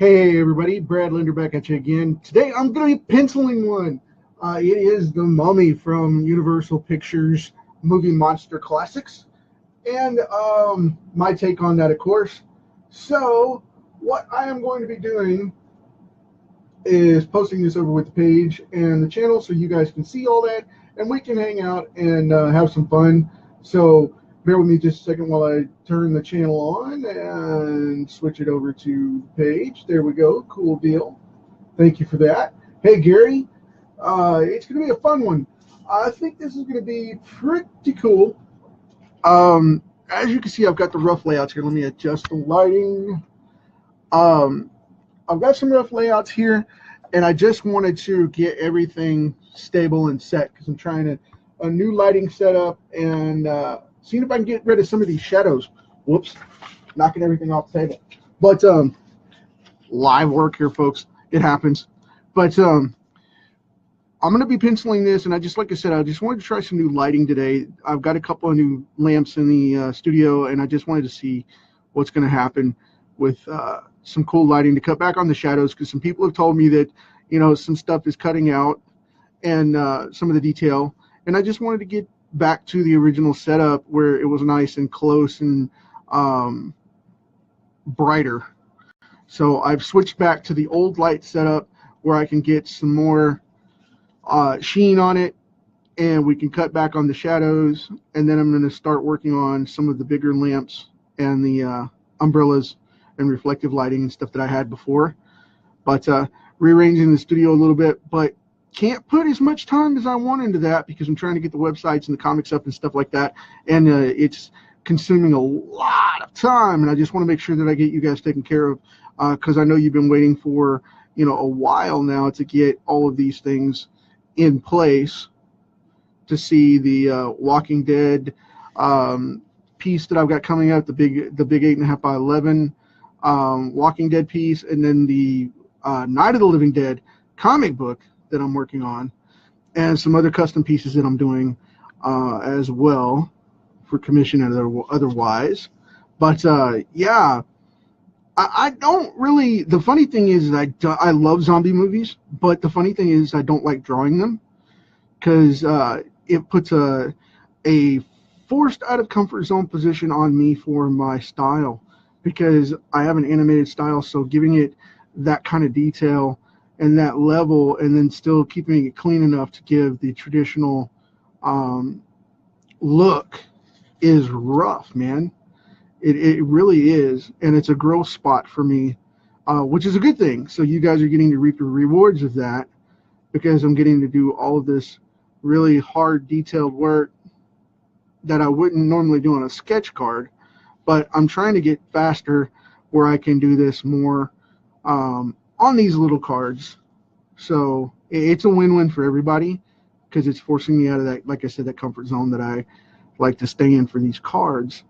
Hey everybody, Brad Linder back at you again. Today I'm going to be penciling one. It is The Mummy from Universal Pictures movie Monster Classics. And my take on that, of course. So, what I am going to be doing is posting this over with the page and the channel so you guys can see all that and we can hang out and have some fun. So, bear with me just a second while I turn the channel on and switch it over to the page. There we go. Cool deal. Thank you for that. Hey, Gary. It's going to be a fun one. I think this is going to be pretty cool. As you can see, I've got the rough layouts here. Let me adjust the lighting. I've got some rough layouts here, and I just wanted to get everything stable and set because I'm trying a new lighting setup and seeing if I can get rid of some of these shadows. Whoops, knocking everything off the table. But live work here, folks. It happens. But I'm going to be penciling this, and like I said, I just wanted to try some new lighting today. I've got a couple of new lamps in the studio, and I just wanted to see what's going to happen with some cool lighting to cut back on the shadows, because some people have told me that, you know, some stuff is cutting out and some of the detail, and I just wanted to get back to the original setup where it was nice and close and brighter. So I've switched back to the old light setup where I can get some more sheen on it, and we can cut back on the shadows, and then I'm going to start working on some of the bigger lamps and the umbrellas and reflective lighting and stuff that I had before. But rearranging the studio a little bit, but can't put as much time as I want into that because I'm trying to get the websites and the comics up and stuff like that, and it's consuming a lot of time, and I just want to make sure that I get you guys taken care of, because I know you've been waiting for, you know, a while now to get all of these things in place, to see the Walking Dead piece that I've got coming out, the big 8.5 by 11 Walking Dead piece, and then the Night of the Living Dead comic book that I'm working on, and some other custom pieces that I'm doing as well for commission and otherwise. But yeah, I don't really. The funny thing is I love zombie movies, but the funny thing is I don't like drawing them, because it puts a forced out of comfort zone position on me for my style, because I have an animated style. So giving it that kind of detail and that level, and then still keeping it clean enough to give the traditional look, is rough, man. It really is, and it's a growth spot for me, which is a good thing. So you guys are getting to reap the rewards of that, because I'm getting to do all of this really hard, detailed work that I wouldn't normally do on a sketch card. But I'm trying to get faster where I can do this more on these little cards. So it's a win-win for everybody, because it's forcing me out of that, like I said, that comfort zone that I like to stay in for these cards.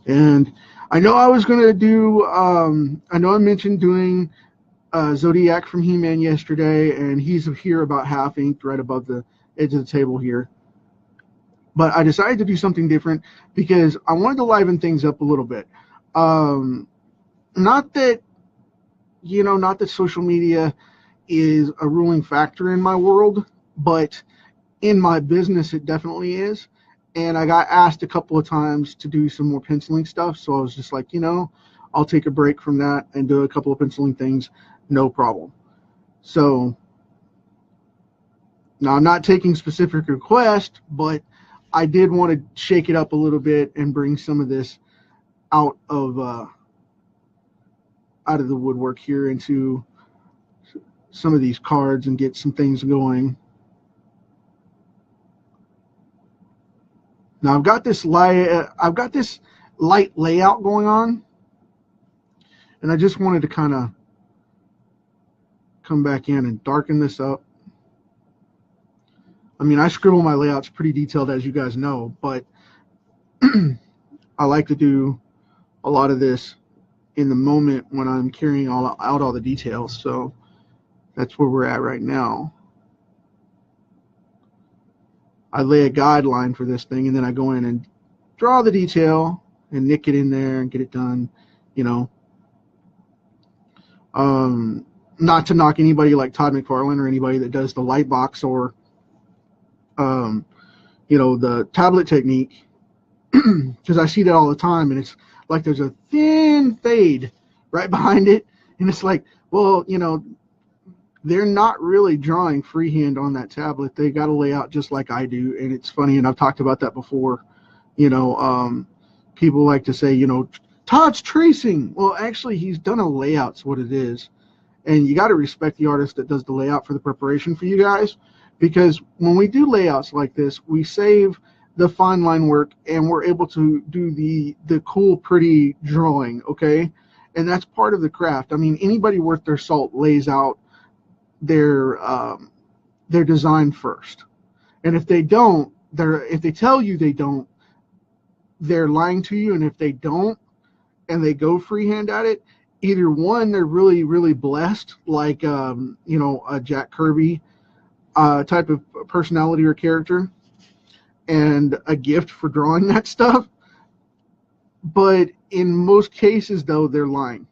And I know I was going to do, I know I mentioned doing Zodiac from He-Man yesterday, and he's here about half inked right above the edge of the table here. But I decided to do something different because I wanted to liven things up a little bit. Not that, you know, not that social media is a ruling factor in my world, but in my business it definitely is. And I got asked a couple of times to do some more penciling stuff, so I was just like, you know, I'll take a break from that and do a couple of penciling things, no problem. So now I'm not taking specific requests, but I did want to shake it up a little bit and bring some of this out of the woodwork here into some of these cards and get some things going. Now I've got this light layout going on, and I just wanted to kind of come back in and darken this up. I mean, I scribble my layouts pretty detailed, as you guys know, but I like to do a lot of this in the moment when I'm carrying out all the details. So that's where we're at right now. I lay a guideline for this thing, and then I go in and draw the detail and nick it in there and get it done, you know, Not to knock anybody like Todd McFarlane or anybody that does the light box or, the tablet technique, because I see that all the time, and it's like there's a thin fade right behind it, and it's like, well, they're not really drawing freehand on that tablet. They got to lay out just like I do, and it's funny, and I've talked about that before. People like to say, Todd's tracing. Well, actually, he's done a layout's what it is, and you got to respect the artist that does the layout for the preparation for you guys, because when we do layouts like this, we save the fine line work, and we're able to do the cool, pretty drawing, okay? And that's part of the craft. I mean, anybody worth their salt lays out their design first. And if they don't, if they tell you they don't, they're lying to you. And if they don't, and they go freehand at it, either one, they're really, really blessed, like a Jack Kirby type of personality or character, and a gift for drawing that stuff. But in most cases, though, they're lying.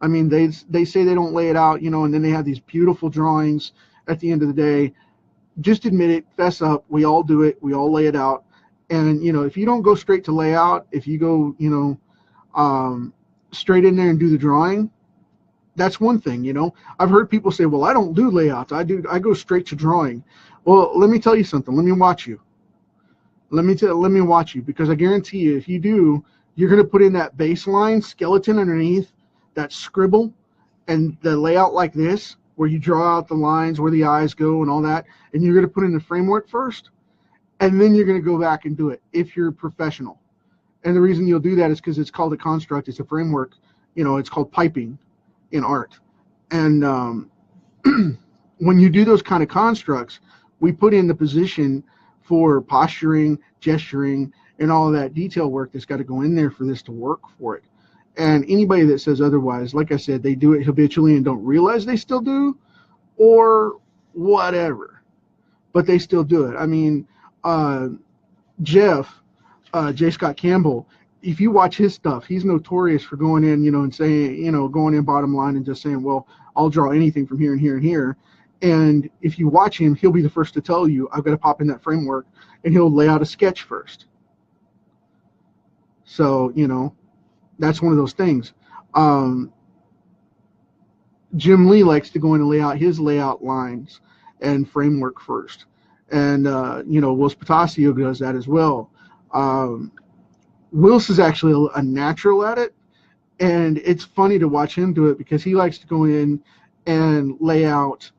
I mean, they say they don't lay it out, and then they have these beautiful drawings at the end of the day. Just admit it, fess up. We all do it. We all lay it out. And, if you don't go straight to layout, if you go, straight in there and do the drawing, that's one thing, I've heard people say, well, I don't do layouts. I go straight to drawing. Well, let me tell you something. Let me watch you. Let me watch you, because I guarantee you, if you do, you're going to put in that baseline skeleton underneath, that scribble, and the layout like this, where you draw out the lines, where the eyes go and all that, and you're going to put in the framework first, and then you're going to go back and do it if you're professional. And the reason you'll do that is because it's called a construct. It's a framework. It's called piping in art. And when you do those kind of constructs, we put in the position for posturing, gesturing, and all of that detail work that's got to go in there for this to work for it. And anybody that says otherwise, like I said, they do it habitually and don't realize they still do, or whatever, but they still do it. I mean, Jeff, J. Scott Campbell, if you watch his stuff, he's notorious for going in, and saying, going in bottom line and just saying, well, I'll draw anything from here and here and here. And if you watch him, he'll be the first to tell you, I've got to pop in that framework, and he'll lay out a sketch first. So, that's one of those things. Jim Lee likes to go in and lay out his layout lines and framework first. And, Will Spatasio does that as well. Wills is actually a natural at it. And it's funny to watch him do it, because he likes to go in and lay out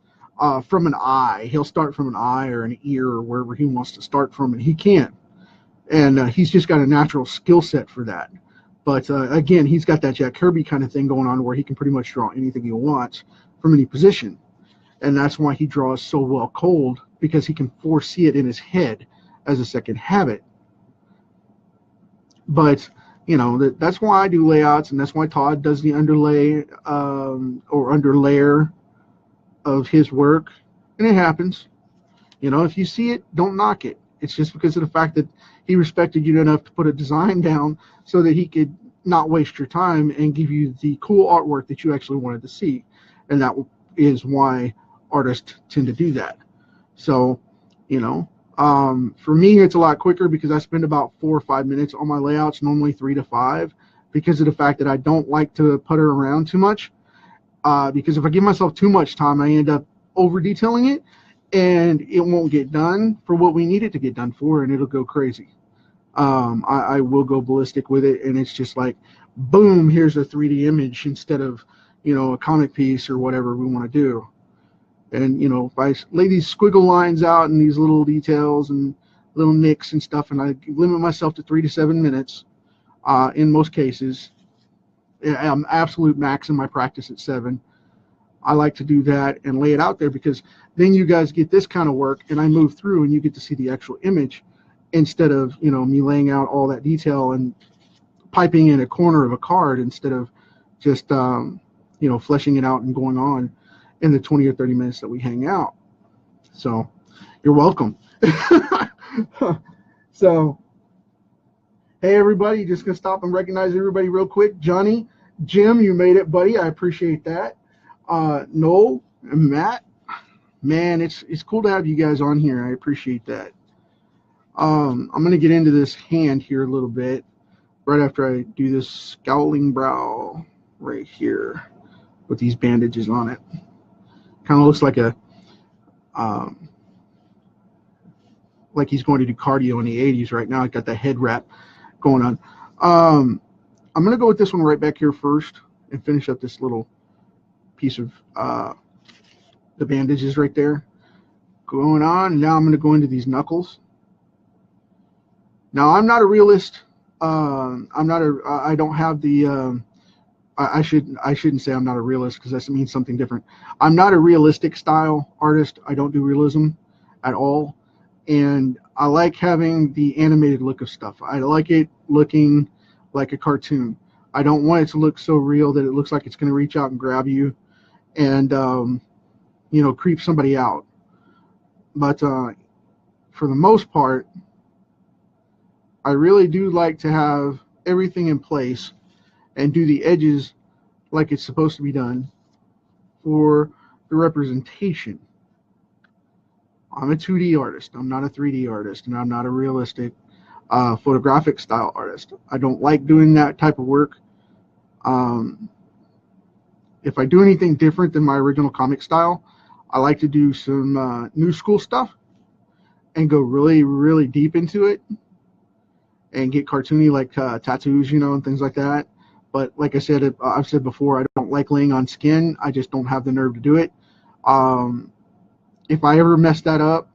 from an eye. He'll start from an eye or an ear or wherever he wants to start from, and he can. And he's just got a natural skill set for that. But again, he's got that Jack Kirby kind of thing going on, where he can pretty much draw anything he wants from any position. And that's why he draws so well cold, because he can foresee it in his head as a second habit. But, that's why I do layouts, and that's why Todd does the underlay or underlayer of his work. And it happens. If you see it, don't knock it. It's just because of the fact that he respected you enough to put a design down so that he could not waste your time and give you the cool artwork that you actually wanted to see. And that is why artists tend to do that. So, for me, it's a lot quicker, because I spend about 4 or 5 minutes on my layouts, normally 3 to 5, because of the fact that I don't like to putter around too much. Because if I give myself too much time, I end up over detailing it, and it won't get done for what we need it to get done for, and it'll go crazy. I will go ballistic with it, and it's just like, boom, here's a 3D image instead of, a comic piece or whatever we want to do. And, if I lay these squiggle lines out and these little details and little nicks and stuff, and I limit myself to 3 to 7 minutes, in most cases, I'm absolute max in my practice at 7. I like to do that and lay it out there, because then you guys get this kind of work, and I move through and you get to see the actual image, instead of, me laying out all that detail and piping in a corner of a card, instead of just, fleshing it out and going on in the 20 or 30 minutes that we hang out. So you're welcome. So, hey, everybody, just going to stop and recognize everybody real quick. Johnny, Jim, you made it, buddy. I appreciate that. Noel and Matt, man, it's cool to have you guys on here. I appreciate that. I'm gonna get into this hand here a little bit right after I do this scowling brow right here with these bandages on it. Kind of looks like a like he's going to do cardio in the 80s right now. I got the head wrap going on. I'm gonna go with this one right back here first and finish up this little piece of the bandages right there going on. Now I'm going to go into these knuckles. Now I'm not a realist. I don't have the I shouldn't say I'm not a realist, because that means something different. I'm not a realistic style artist. I don't do realism at all, and I like having the animated look of stuff. I like it looking like a cartoon. I don't want it to look so real that it looks like it's going to reach out and grab you and creep somebody out. But for the most part, I really do like to have everything in place and do the edges like it's supposed to be done for the representation. I'm a 2D artist. I'm not a 3D artist, and I'm not a realistic photographic style artist. I don't like doing that type of work. If I do anything different than my original comic style, I like to do some new school stuff and go really, really deep into it and get cartoony, like tattoos, and things like that. But like I said, I've said before, I don't like laying on skin. I just don't have the nerve to do it. If I ever mess that up,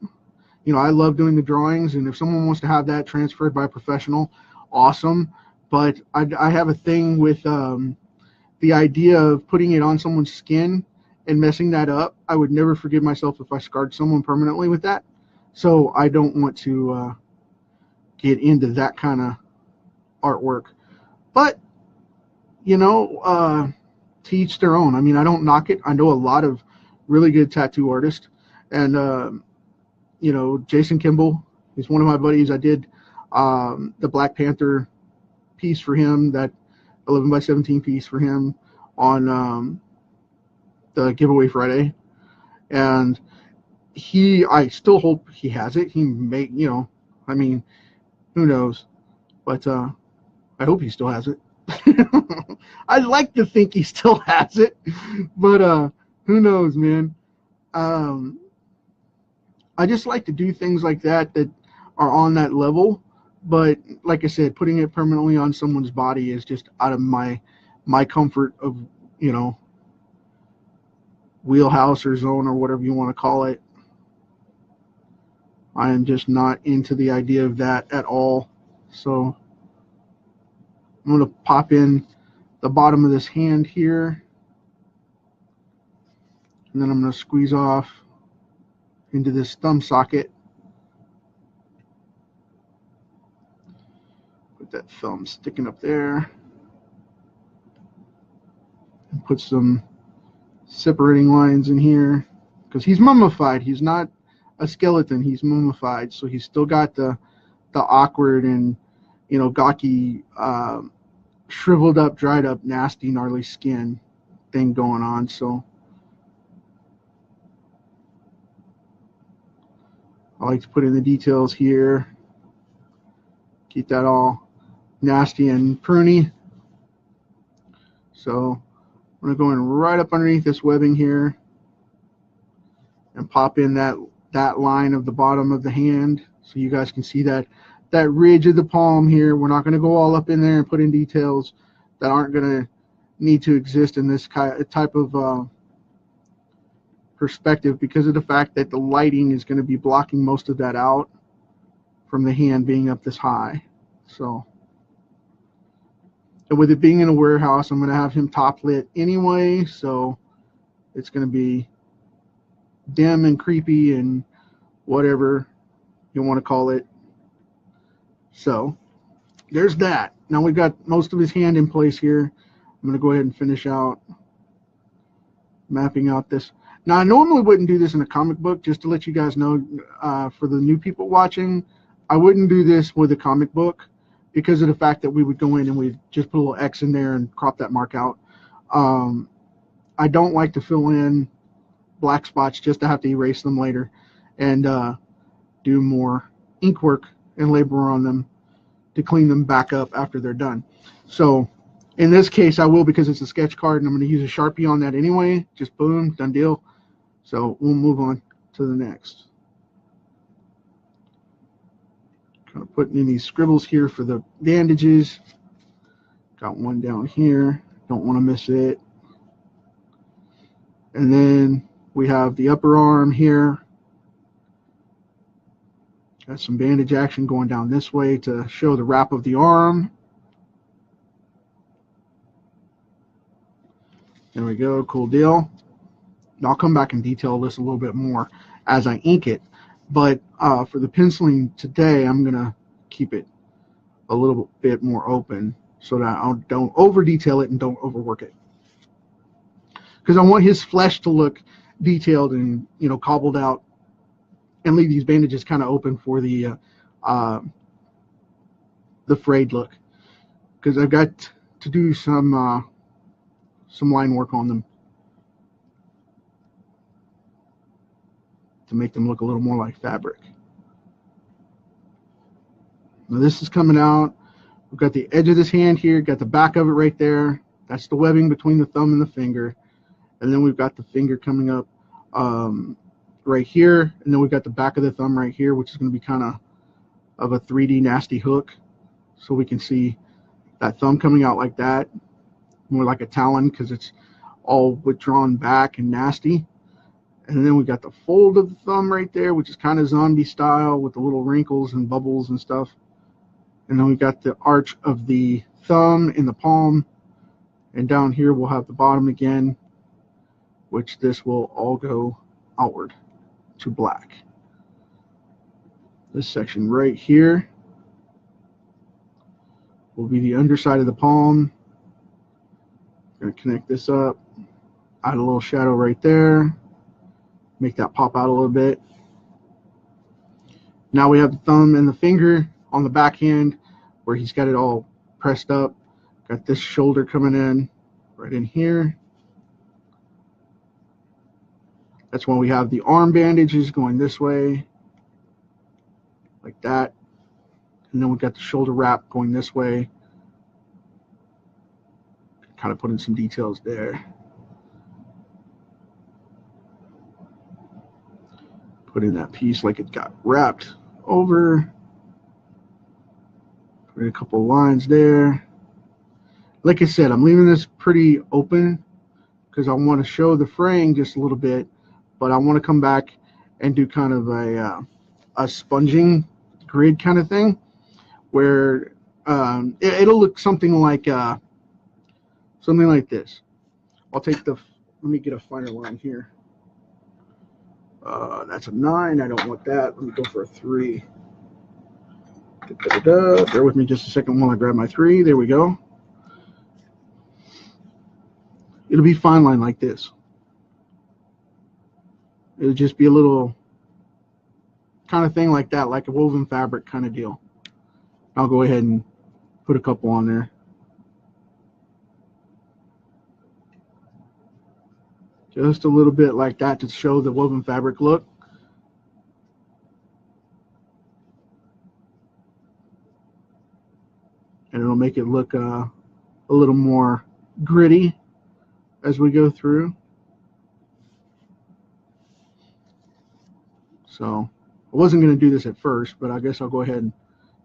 I love doing the drawings, and if someone wants to have that transferred by a professional, awesome. But I have a thing with the idea of putting it on someone's skin and messing that up. I would never forgive myself if I scarred someone permanently with that. So I don't want to get into that kind of artwork. But, to each their own. I mean, I don't knock it. I know a lot of really good tattoo artists. And, Jason Kimball is one of my buddies. I did the Black Panther piece for him, that 11 by 17 piece for him on the giveaway Friday. And I still hope he has it. He may, I mean, who knows? But I hope he still has it. I'd like to think he still has it, but who knows, man. I just like to do things like that are on that level. But like I said, putting it permanently on someone's body is just out of my comfort of, wheelhouse or zone or whatever you want to call it. I am just not into the idea of that at all. So I'm going to pop in the bottom of this hand here, and then I'm going to squeeze off into this thumb socket. Put that thumb sticking up there, and put some separating lines in here, because he's mummified. He's not a skeleton. He's mummified, so he's still got the awkward and gawky, shriveled up, dried up, nasty, gnarly skin thing going on. So I like to put in the details here, keep that all nasty and pruny. So I'm going to go in right up underneath this webbing here and pop in that line of the bottom of the hand, so you guys can see that ridge of the palm here. We're not going to go all up in there and put in details that aren't going to need to exist in this type of perspective, because of the fact that the lighting is going to be blocking most of that out from the hand being up this high. So, and with it being in a warehouse, I'm going to have him top lit anyway, so it's going to be dim and creepy and whatever you want to call it. So there's that. Now we've got most of his hand in place here. I'm going to go ahead and finish out mapping out this. Now, I normally wouldn't do this in a comic book, just to let you guys know, for the new people watching, I wouldn't do this with a comic book because of the fact that we would go in and we'd just put a little X in there and crop that mark out. I I don't like to fill in black spots just to have to erase them later and do more ink work and labor on them to clean them back up after they're done. So in this case, I will, because it's a sketch card, and I'm going to use a Sharpie on that anyway. Just boom, done deal. So we'll move on to the next. Kind of putting in these scribbles here for the bandages. Got one down here. Don't want to miss it. And then we have the upper arm here. Got some bandage action going down this way to show the wrap of the arm. There we go, cool deal. And I'll come back and detail this a little bit more as I ink it. But for the penciling today, I'm going to keep it a little bit more open so that I don't over detail it and don't overwork it. Because I want his flesh to look detailed and, you know, cobbled out, and leave these bandages kind of open for the frayed look. Because I've got to do some line work on them to make them look a little more like fabric. Now this is coming out. We've got the edge of this hand here, got the back of it right there. That's the webbing between the thumb and the finger. And then we've got the finger coming up right here. And then we've got the back of the thumb right here, which is going to be kind of a 3D nasty hook. So we can see that thumb coming out like that, more like a talon, because it's all withdrawn back and nasty. And then we got the fold of the thumb right there, which is kind of zombie style with the little wrinkles and bubbles and stuff. And then we got the arch of the thumb in the palm. And down here we'll have the bottom again, which this will all go outward to black. This section right here will be the underside of the palm. Going to connect this up, add a little shadow right there, make that pop out a little bit. Now we have the thumb and the finger on the backhand where he's got it all pressed up. Got this shoulder coming in right in here. That's when we have the arm bandages going this way, like that. And then we've got the shoulder wrap going this way. Kind of put in some details there. Put in that piece like it got wrapped over. Put in a couple of lines there. Like I said, I'm leaving this pretty open because I want to show the fraying just a little bit, but I want to come back and do kind of a sponging grid kind of thing where it'll look something like this. I'll take the, let me get a finer line here. That's a 9. I don't want that. Let me go for a 3. Bear with me just a second while I grab my 3. There we go. It'll be fine line like this. It'll just be a little kind of thing like that, like a woven fabric kind of deal. I'll go ahead and put a couple on there. Just a little bit like that to show the woven fabric look. And it'll make it look a little more gritty as we go through. So I wasn't going to do this at first, but I guess I'll go ahead and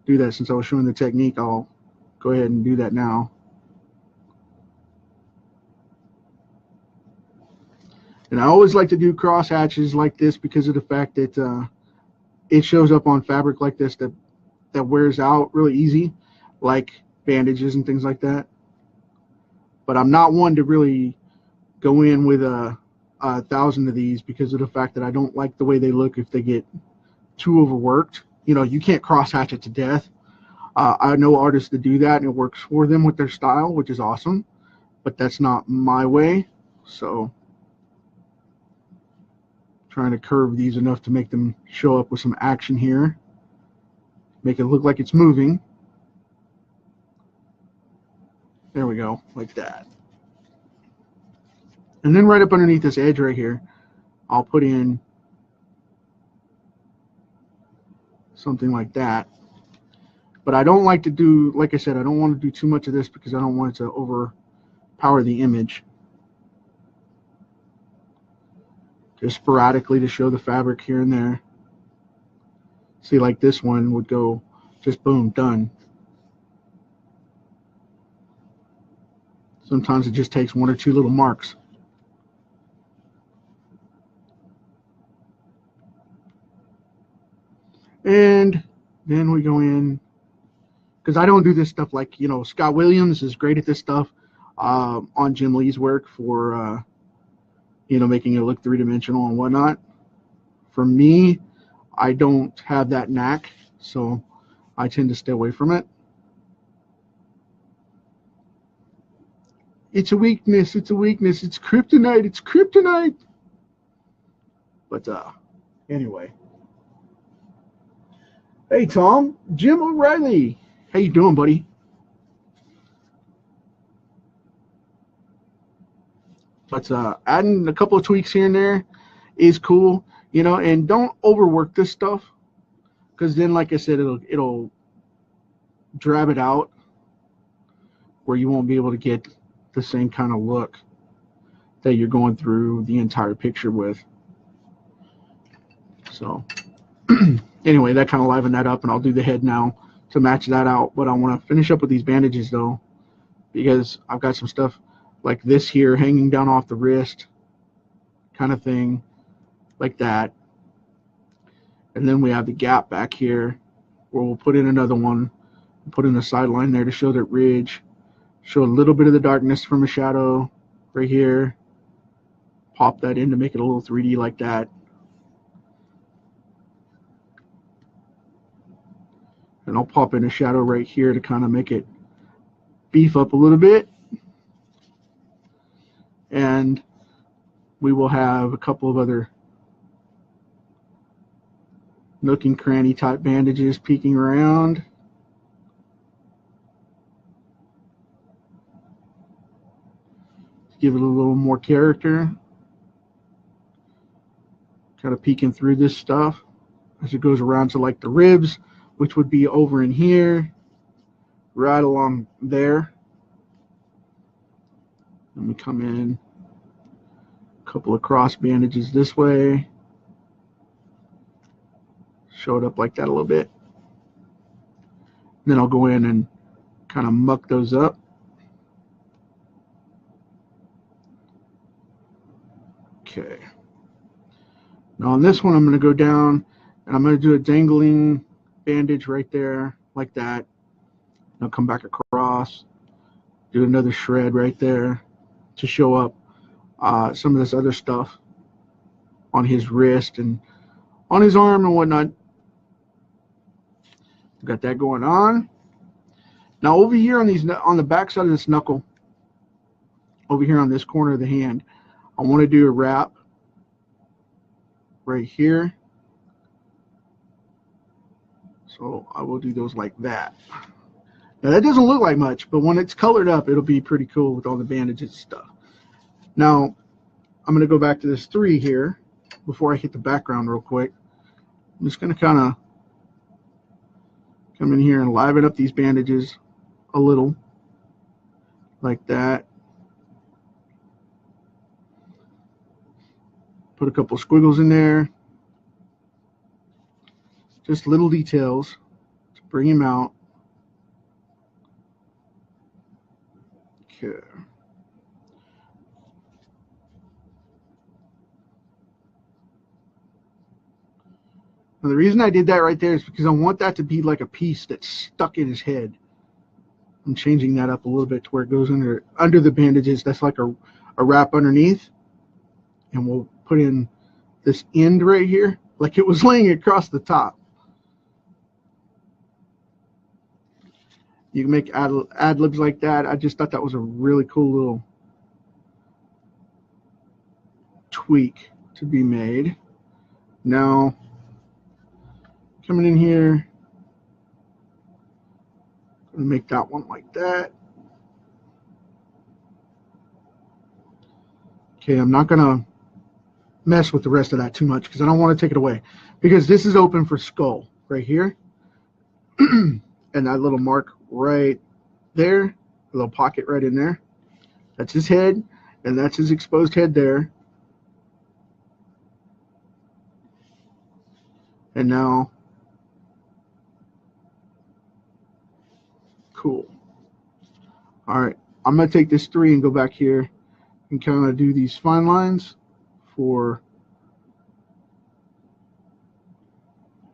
do that since I was showing the technique. I'll go ahead and do that now. And I always like to do cross hatches like this because of the fact that it shows up on fabric like this that wears out really easy, like bandages and things like that. But I'm not one to really go in with a 1,000 of these because of the fact that I don't like the way they look if they get too overworked. You know, you can't cross hatch it to death. I know artists that do that and it works for them with their style, which is awesome, but that's not my way. So trying to curve these enough to make them show up with some action here, make it look like it's moving. There we go, like that. And then right up underneath this edge right here, I'll put in something like that. But I don't like to do, like I said, I don't want to do too much of this because I don't want it to overpower the image. Just sporadically to show the fabric here and there. See, like this one would go just boom, done. Sometimes it just takes one or two little marks. And then we go in, because I don't do this stuff like, you know, Scott Williams is great at this stuff on Jim Lee's work for, you know, making it look three-dimensional and whatnot. For me, I don't have that knack, so I tend to stay away from it. It's a weakness, it's a weakness, it's kryptonite, it's kryptonite. But anyway. Hey Tom, Jim O'Reilly. How you doing, buddy? But adding a couple of tweaks here and there is cool, you know, and don't overwork this stuff, because then, like I said, it'll drab it out where you won't be able to get the same kind of look that you're going through the entire picture with. So anyway, that kind of livened that up, and I'll do the head now to match that out. But I want to finish up with these bandages though, because I've got some stuff like this here hanging down off the wrist kind of thing, like that. And then we have the gap back here where we'll put in another one, put in a sideline there to show that ridge, show a little bit of the darkness from a shadow right here, pop that in to make it a little 3D like that. And I'll pop in a shadow right here to kind of make it beef up a little bit. And we will have a couple of other nook and cranny type bandages peeking around. Give it a little more character. Kind of peeking through this stuff as it goes around to like the ribs, which would be over in here, right along there. Let me come in, a couple of cross bandages this way. Show it up like that a little bit. Then I'll go in and kind of muck those up. Okay. Now on this one, I'm going to go down and I'm going to do a dangling bandage right there, like that. I'll come back across, do another shred right there to show up some of this other stuff on his wrist and on his arm and whatnot. Got that going on. Now over here on the back side of this knuckle, over here on this corner of the hand, I want to do a wrap right here. So I will do those like that. Now that doesn't look like much, but when it's colored up, it'll be pretty cool with all the bandages and stuff. Now I'm going to go back to this 3 here before I hit the background real quick. I'm just going to kind of come in here and liven up these bandages a little, like that. Put a couple squiggles in there. Just little details to bring him out. Okay. Now the reason I did that right there is because I want that to be like a piece that's stuck in his head. I'm changing that up a little bit to where it goes under the bandages. That's like a wrap underneath. And we'll put in this end right here, like it was laying across the top. You can make ad-libs like that. I just thought that was a really cool little tweak to be made. Now, coming in here, I'm gonna make that one like that. Okay, I'm not going to mess with the rest of that too much because I don't want to take it away. Because this is open for skull right here. And that little mark right there, a little pocket right in there. That's his head, and that's his exposed head there. And now, cool. All right, I'm going to take this 3 and go back here and kind of do these fine lines for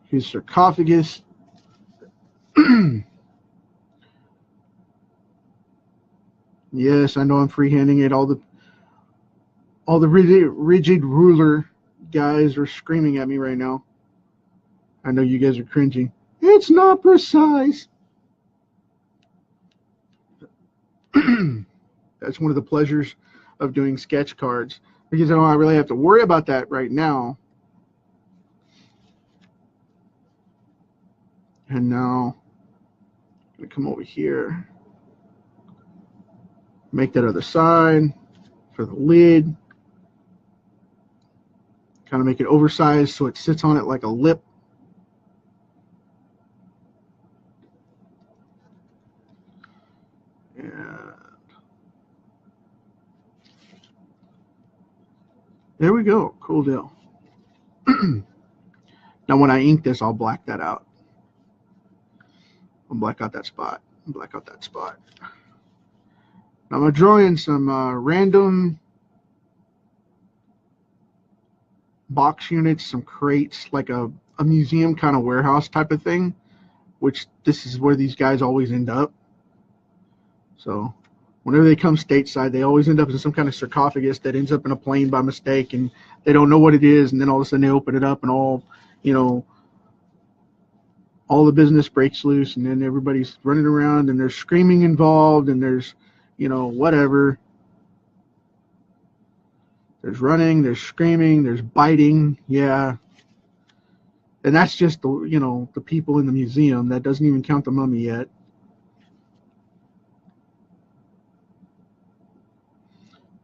his sarcophagus. Yes, I know I'm freehanding it. All the rigid ruler guys are screaming at me right now. I know you guys are cringing. It's not precise. That's one of the pleasures of doing sketch cards, because I don't really have to worry about that right now. And now I'm going to come over here, make that other side for the lid, kind of make it oversized so it sits on it like a lip. And there we go. Cool deal. Now when I ink this, I'll black that out. I'll black out that spot. Black out that spot. Now I'm going to draw in some random box units, some crates, like a museum kind of warehouse type of thing, which this is where these guys always end up. So whenever they come stateside, they always end up in some kind of sarcophagus that ends up in a plane by mistake, and they don't know what it is, and then all of a sudden they open it up and all the business breaks loose, and then everybody's running around and there's screaming involved, and there's whatever. There's running, there's screaming, there's biting, yeah. And that's just the people in the museum. That doesn't even count the mummy yet.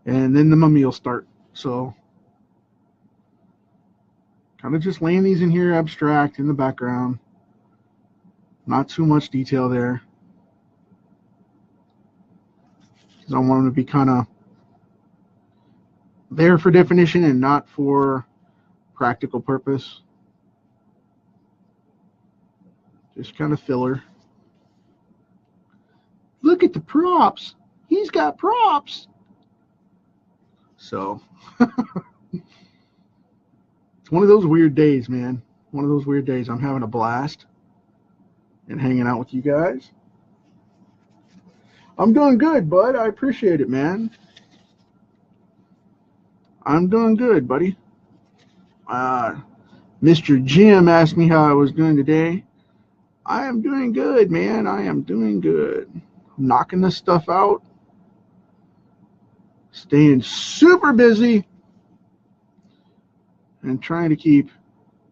And then the mummy will start. So kind of just laying these in here abstract in the background. Not too much detail there, because I want them to be kind of there for definition and not for practical purpose. Just kind of filler. Look at the props. He's got props. So it's one of those weird days, man. One of those weird days. I'm having a blast and hanging out with you guys. I'm doing good, bud. I appreciate it, man. I'm doing good, buddy. Mr. Jim asked me how I was doing today. I am doing good, man. I am doing good. I'm knocking this stuff out. Staying super busy. And trying to keep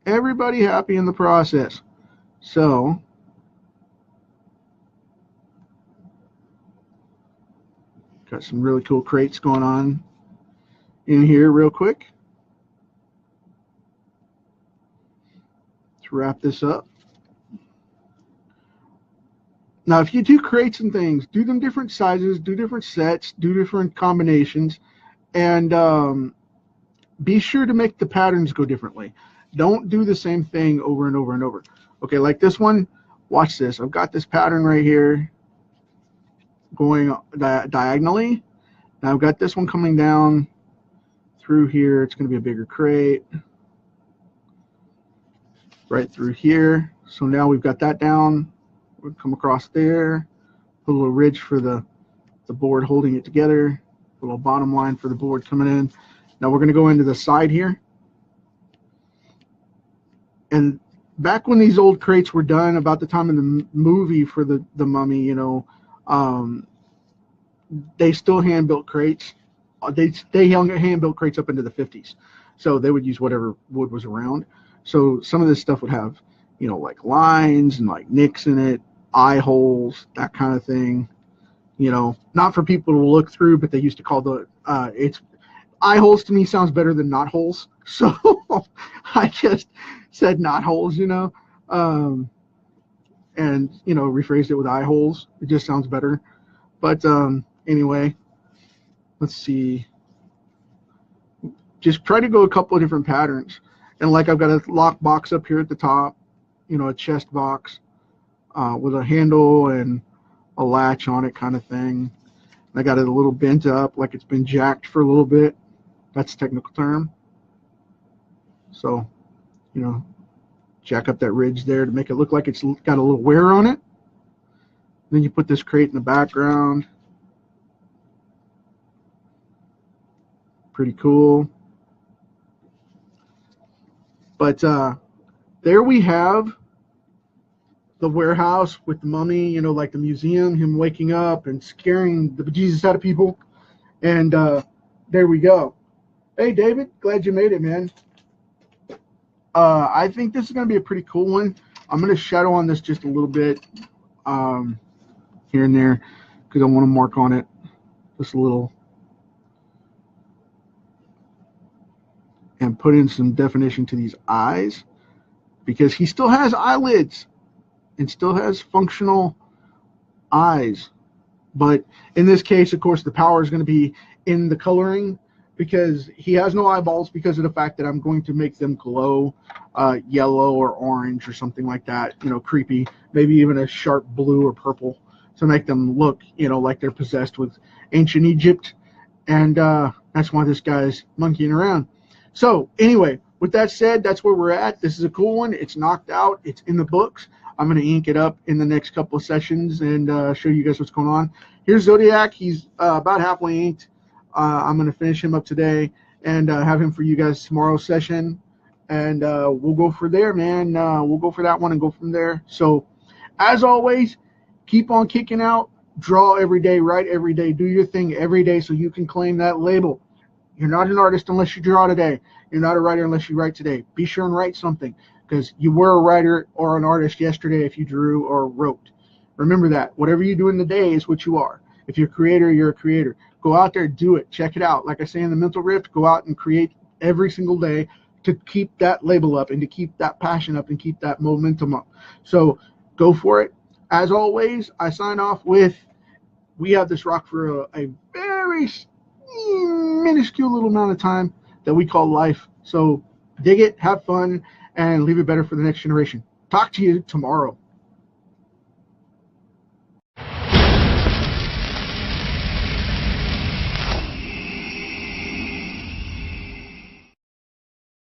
everybody happy in the process. So got some really cool crates going on in here real quick. To wrap this up. Now, if you do crates and things, do them different sizes, do different sets, do different combinations, and be sure to make the patterns go differently. Don't do the same thing over and over and over. Okay, like this one, watch this. I've got this pattern right here going diagonally. Now I've got this one coming down through here. It's going to be a bigger crate. Right through here. So now we've got that down. We'll come across there. Put a little ridge for the board holding it together. A little bottom line for the board coming in. Now we're going to go into the side here. And back when these old crates were done, about the time of the movie for the mummy, they still hand-built crates. They hand-built crates up into the 50s. So they would use whatever wood was around. So some of this stuff would have, like lines and like nicks in it, eye holes, that kind of thing. Not for people to look through, but they used to call eye holes to me sounds better than knot holes. So I just said knot holes, and, rephrased it with eye holes. It just sounds better. But anyway, let's see. Just try to go a couple of different patterns. And like I've got a lock box up here at the top, a chest box with a handle and a latch on it kind of thing. I got it a little bent up, like it's been jacked for a little bit. That's a technical term. So, jack up that ridge there to make it look like it's got a little wear on it. Then you put this crate in the background. Pretty cool. But there we have the warehouse with the mummy, like the museum, him waking up and scaring the bejesus out of people. And there we go. Hey, David, glad you made it, man. I think this is going to be a pretty cool one. I'm going to shadow on this just a little bit here and there because I want to mark on it just a little and put in some definition to these eyes because he still has eyelids and still has functional eyes. But in this case, of course, the power is going to be in the coloring because he has no eyeballs because of the fact that I'm going to make them glow yellow or orange or something like that, creepy, maybe even a sharp blue or purple to make them look, like they're possessed with ancient Egypt. And that's why this guy's monkeying around. So anyway, with that said, that's where we're at. This is a cool one. It's knocked out. It's in the books. I'm going to ink it up in the next couple of sessions and show you guys what's going on. Here's Zodiac. He's about halfway inked. I'm going to finish him up today and have him for you guys tomorrow's session. And we'll go for there, man. We'll go for that one and go from there. So as always, keep on kicking out. Draw every day. Write every day. Do your thing every day so you can claim that label. You're not an artist unless you draw today. You're not a writer unless you write today. Be sure and write something because you were a writer or an artist yesterday if you drew or wrote. Remember that. Whatever you do in the day is what you are. If you're a creator, you're a creator. Go out there, do it. Check it out. Like I say in the Mental Rift, go out and create every single day to keep that label up and to keep that passion up and keep that momentum up. So go for it. As always, I sign off with, we have this rock for a very minuscule little amount of time that we call life. So dig it, have fun, and leave it better for the next generation. Talk to you tomorrow.